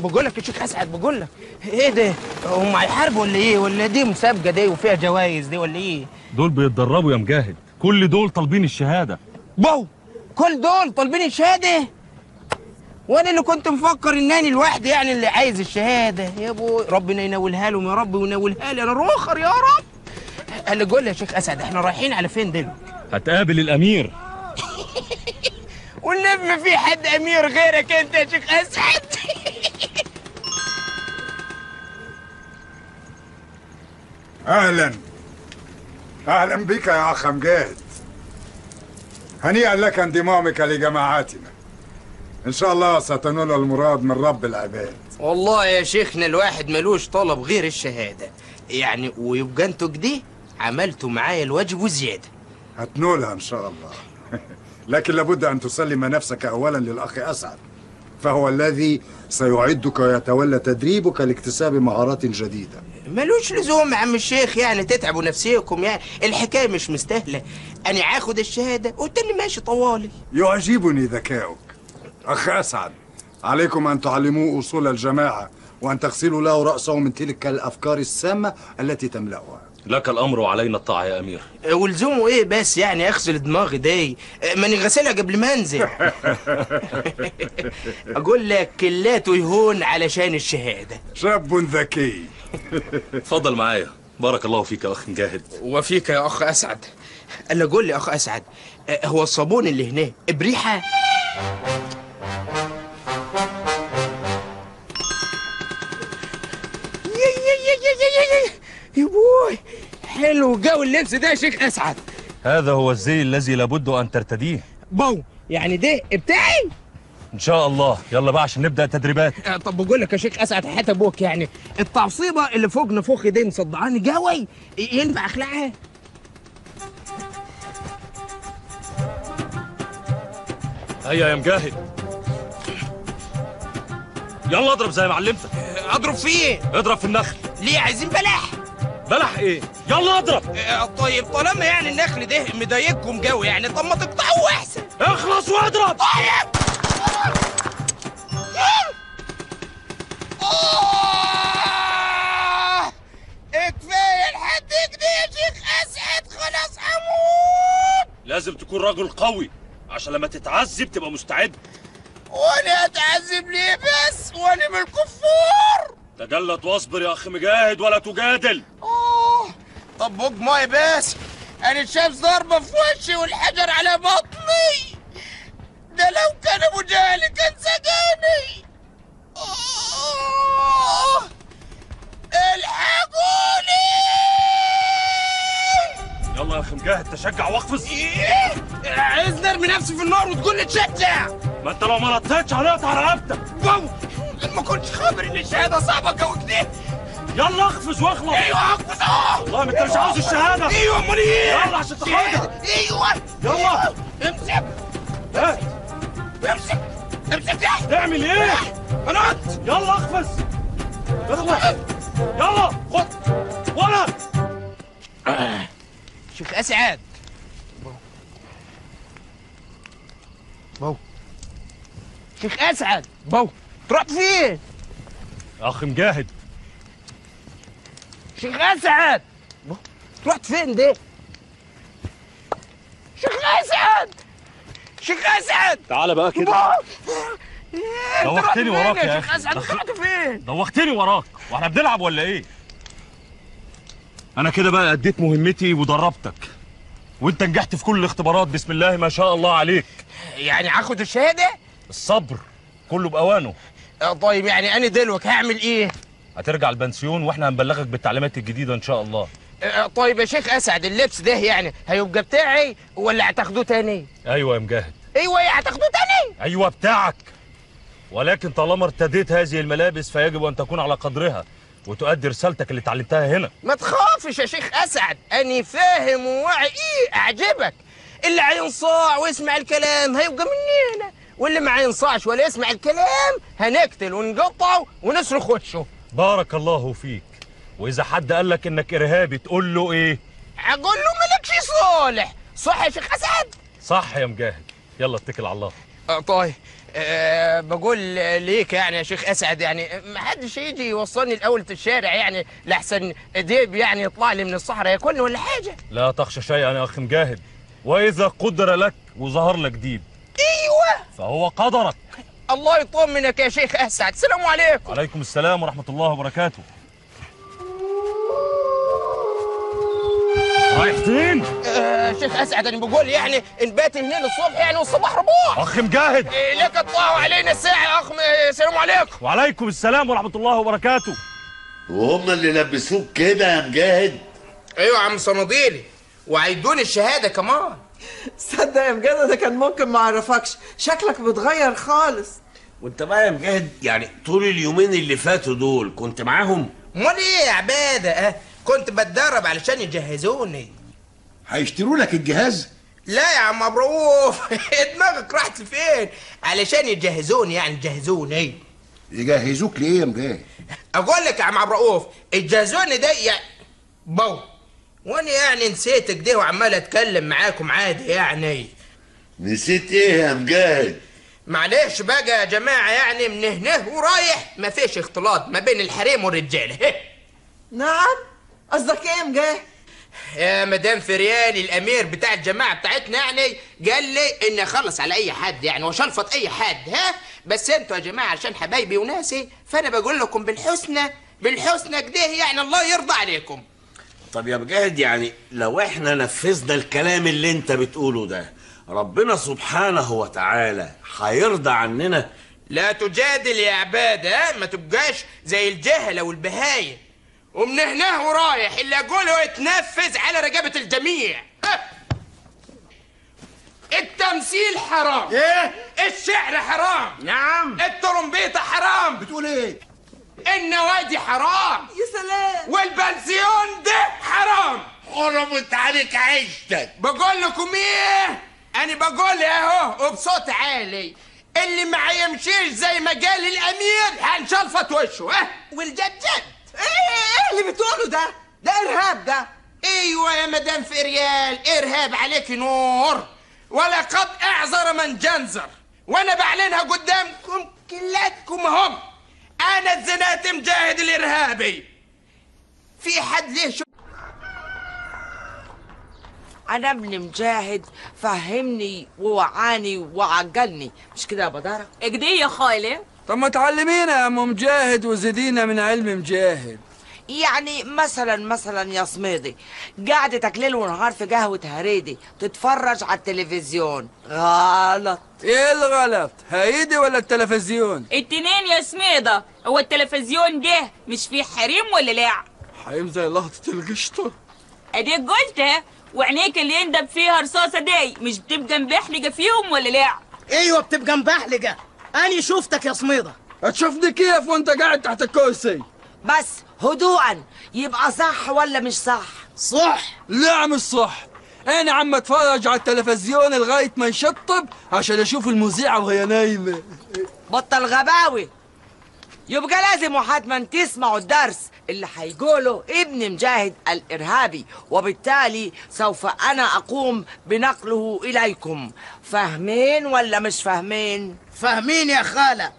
بقول لك يا شيخ اسعد، بقول لك ايه ده؟ هم هيحاربوا ولا ايه؟ ولا دي مسابقه دي وفيها جوائز دي ولا ايه؟ دول بيتدربوا يا مجاهد، كل دول طالبين الشهاده. كل دول طالبين الشهاده؟ وانا اللي كنت مفكر انني الواحد يعني اللي عايز الشهاده. يا ابوي ربنا ينولها لهم يا رب، وينولها لي انا روخر يا رب. اللي قول لي يا شيخ اسعد، احنا رايحين على فين دلوقتي؟ هتقابل الامير. والنبي ما في حد امير غيرك انت يا شيخ اسعد. اهلا اهلا بك يا اخ مجاهد، هنيئا لك انضمامك لجماعاتنا، ان شاء الله ستنول المراد من رب العباد. والله يا شيخنا الواحد ملوش طلب غير الشهاده يعني، ويبقى انتوا كده عملتوا معايا الواجب وزياده. هتنولها ان شاء الله. لكن لابد ان تسلم نفسك اولا للاخ اسعد، فهو الذي سيعدك ويتولى تدريبك لاكتساب مهارات جديده. ملوش لزوم يا عم الشيخ يعني تتعبوا نفسيكم، يعني الحكايه مش مستاهله. انا هاخد الشهاده والتاني ماشي طوالي. يعجبني ذكاؤك. اخ اسعد، عليكم ان تعلموه اصول الجماعه، وان تغسلوا له راسه من تلك الافكار السامه التي تملاها. لك الامر وعلينا الطاعه يا امير. ولزومه ايه بس يعني اغسل دماغي دي؟ ماني غسلها قبل ما انزل. اقول لك كلاته يهون علشان الشهاده. شاب ذكي. اتفضل معايا. بارك الله فيك يا اخ مجاهد. وفيك يا اخ اسعد. الا قول لي يا اخ اسعد، هو الصابون اللي هناك بريحه؟ يا بوي حلو جو اللبس ده يا شيخ اسعد. هذا هو الزي الذي لابد ان ترتديه. يعني ده بتاعي ان شاء الله. يلا بقى عشان نبدا تدريبات. طب بقول لك يا شيخ اسعد حياة ابوك، يعني التعصيبه اللي فوق نفوخي دي مصدعاني قوي، ينفع اخلعها؟ هيا يا مجاهد، يلا اضرب زي ما علمتك. اضرب فيه؟ اضرب في النخل. ليه عايزين بلح؟ بلح ايه؟ يلا اضرب. طيب طالما يعني النخل ده مضايقكم قوي يعني، طب ما تقطعوه احسن. اخلص واضرب. طيب كفايه لحد كده يا شيخ اسعد، خلاص اموت. لازم تكون راجل قوي عشان لما تتعذب تبقى مستعد. وانا اتعذب ليه بس؟ وانا من الكفار؟ تجلد واصبر يا اخي مجاهد ولا تجادل. طب بوج ماي بس، انا شايف ضربه في وشي والحجر على بطني. ده لو كان ابو جهل كان سجاني. الحقوني. يلا يا اخي مجاهد تشجع واقفز. عايز نرمي نفسي في النار وتقول لي تشجع؟ ما انت لو ما نطيتش هنقطع رقبتك. ما كنتش خابر ان الشهاده صعبه قوي كده. يلا اخفز واخلص. ايوه اخفز اهو. والله ما انت مش عاوز الشهاده. ايوه امال ايه؟ يلا عشان تاخدها. ايوه يلا امسك. ايه؟ امسك تحت. تعمل ايه؟ نط. يلا اخفز. يلا خد ولا. شيخ اسعد. شيخ اسعد تروح فين؟ اخ مجاهد. شيخ اسعد رحت فين ده؟ شيخ اسعد تعالى بقى كده. دوختني وراك يا اخي. شيخ اسعد رحت فين؟ دوختني وراك واحنا بنلعب ولا ايه؟ انا كده بقى اديت مهمتي ودربتك، وانت نجحت في كل الاختبارات بسم الله ما شاء الله عليك. يعني هاخد الشهاده؟ الصبر كله باوانه. طيب يعني انا دلوقتي هعمل ايه؟ هترجع البنسيون واحنا هنبلغك بالتعليمات الجديده ان شاء الله. طيب يا شيخ اسعد اللبس ده يعني هيبقى بتاعي ولا هتاخدوه تاني؟ ايوه يا مجاهد. ايوه هتاخدوه تاني؟ ايوه بتاعك، ولكن طالما ارتديت هذه الملابس فيجب ان تكون على قدرها وتؤدي رسالتك اللي اتعلمتها هنا. ما تخافش يا شيخ اسعد، اني فاهم وواعي. اعجبك اللي هينصاع ويسمع الكلام هيبقى مننا، واللي ما هينصاعش ولا يسمع الكلام هنقتل ونقطعه ونصرخ وشه. بارك الله فيك. واذا حد قال لك انك ارهابي تقول له ايه؟ هقول له مالكش صالح. صح يا شيخ اسعد؟ صح يا مجاهد. يلا اتكل على الله. طيب. بقول ليك يعني يا شيخ اسعد، يعني ما حدش يجي يوصلني لاول الشارع يعني لحسن ديب يعني يطلع لي من الصحراء ياكلني ولا حاجه. لا تخشى شيئا يا اخ مجاهد، واذا قدر لك وظهر لك ديب ايوه فهو قدرك. الله يطمنك يا شيخ اسعد. السلام عليكم. وعليكم السلام ورحمه الله وبركاته. رايح فين؟ شيخ اسعد انا بقول يعني نبات هنا الصبح يعني والصباح ربوح. اخ مجاهد لك اطلعوا علينا الساعه يا اخ. السلام عليكم. وعليكم السلام ورحمه الله وبركاته. وهم اللي لبسوك كده يا مجاهد؟ ايوه يا عم صناديلي، وعيدوني الشهاده كمان. صدق يا مجاهد ده كان ممكن ما اعرفكش، شكلك متغير خالص. وانت بقى يا مجاهد يعني طول اليومين اللي فاتوا دول كنت معاهم؟ امال ايه يا عباده؟ كنت بتدرب علشان يجهزوني. هيشتروا لك الجهاز؟ لا يا عم ابروف دماغك راحت فين؟ علشان يجهزوني يعني يجهزوني. يجهزوك ليه يا مجاهد؟ اقول لك يا عم عبد الرؤوف الجهزوني ده يعني بو، وانا يعني نسيت كده وعمال اتكلم معاكم عادي يعني. نسيت ايه يا مجاهد؟ معلش بقى يا جماعه، يعني من هنا ورايح ما فيش اختلاط ما بين الحريم والرجاله. نعم؟ قصدك ايه يا مجاهد؟ يا مدام فريال الامير بتاع الجماعه بتاعتنا يعني قال لي اني اخلص على اي حد يعني وشلفط اي حد. بس انتوا يا جماعه عشان حبايبي وناسي فانا بقول لكم بالحسنى كده يعني الله يرضى عليكم. طب يا مجاهد يعني لو احنا نفذنا الكلام اللي انت بتقوله ده ربنا سبحانه وتعالى هيرضى عننا؟ لا تجادل يا عباده، ما تبقاش زي الجهله والبهايم. ومن هنا ورايح اللي اقوله يتنفذ على رقبه الجميع. التمثيل حرام. ايه؟ الشعر حرام. نعم. الترومبيطه حرام. بتقول ايه؟ النوادي حرام. يا سلام. والبنسيون ده حرام. حرمت عليك عيشتك. بقول لكم ايه؟ انا بقول اهو وبصوت عالي، اللي ما هيمشيش زي ما قال الامير هنشلفط وشه. والجد جد. ايه اللي بتقوله ده؟ ده ارهاب ده. ايوه يا مدام فريال ارهاب عليك نور، ولقد اعذر من جنزر، وانا بعلنها قدامكم كلاتكم هم. انا الزنات مجاهد الارهابي. في حد ليه شو؟ أنا ابن مجاهد فهمني ووعاني وعجلني، مش كده يا بدارة؟ اجدي يا خالي. طب ما تعلمينا يا ام مجاهد وزيدينا من علم مجاهد. يعني مثلا يا صميدي قاعدة ليل ونهار في قهوة هريدي تتفرج على التلفزيون، غلط. ايه الغلط؟ هيدي ولا التلفزيون؟ التنين يا سميدة. هو التلفزيون ده مش فيه حريم ولا لا؟ حريم زي لقطة القشطة. اديك قلتها، وعينيك اللي يندب فيها رصاصة دي مش بتبقى مبحلقة فيهم ولا لا؟ ايوه بتبقى مبحلقة. اني شوفتك يا صميدة. هتشوفني كيف وانت قاعد تحت الكرسي؟ بس هدوءا، يبقى صح ولا مش صح؟ صح. لا مش صح. انا عم اتفرج على التلفزيون لغاية ما يشطب عشان اشوف المذيعة وهي نايمة. بطل غباوي. يبقى لازم وحتما تسمعوا الدرس اللي هيقوله ابن مجاهد الإرهابي، وبالتالي سوف أنا أقوم بنقله إليكم. فاهمين ولا مش فاهمين؟ فاهمين يا خالة.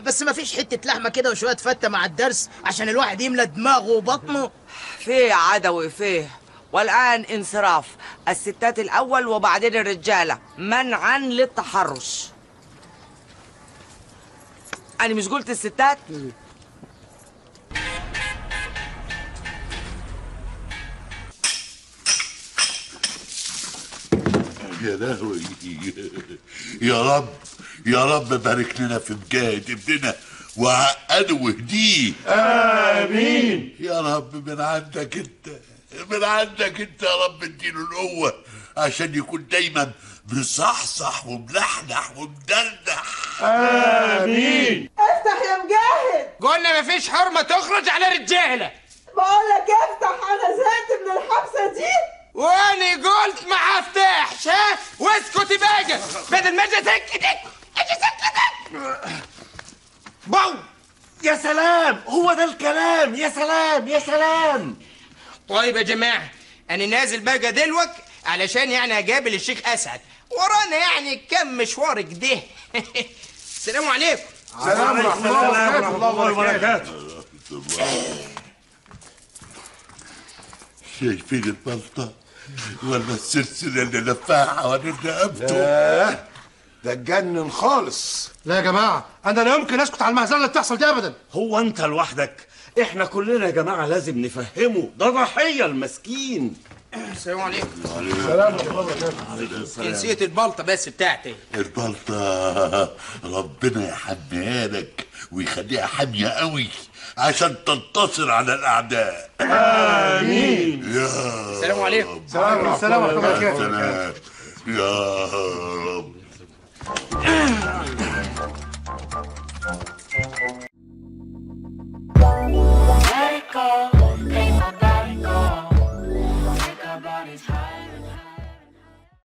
بس ما فيش حتة لحمة كده وشوية فتة مع الدرس عشان الواحد يملى دماغه وبطنه. فيه عدوي فيه. والآن انصراف، الستات الأول وبعدين الرجالة، منعا للتحرش. أنا مش قلت الستات؟ يا لهوي. يا رب بارك لنا في مجاهد ابننا وعقده واهديه. امين يا رب من عندك انت يا رب اديله القوه عشان يكون دايما مصحصح وملحلح ومدردح. امين. افتح يا مجاهد. قلنا مفيش حرمة تخرج على رجالة. بقول لك افتح، انا زهقت من الحبسة دي. وانا قلت ما هفتحش. واسكتي بقى بدل ما اجي اسكتك بو. يا سلام، هو ده الكلام. يا سلام يا سلام. طيب يا جماعة أنا نازل بقى دلوك علشان يعني اقابل الشيخ اسعد، ورانا يعني كم مشوار كده. السلام عليكم. سلام ورحمة الله وبركاته. شايفين البلطة ولا السلسلة اللي لفاها حوالين رقبته؟ ده اتجنن خالص. لا يا جماعه، انا لا يمكن اسكت على المهزله اللي بتحصل دي ابدا. هو انت لوحدك؟ احنا كلنا يا جماعه لازم نفهمه، ده ضحيه المسكين. السلام عليكم. سلام ورحمة الله وبركاته. نسيت البلطه بس بتاعتي. البلطة ربنا يحميها لك ويخليها حامية قوي عشان تنتصر على الأعداء. آمين. يا السلام عليكم. سلام ورحمة الله وبركاته. سلام يا رب. Let it go, ain't nobody go. Take our bodies higher and higher.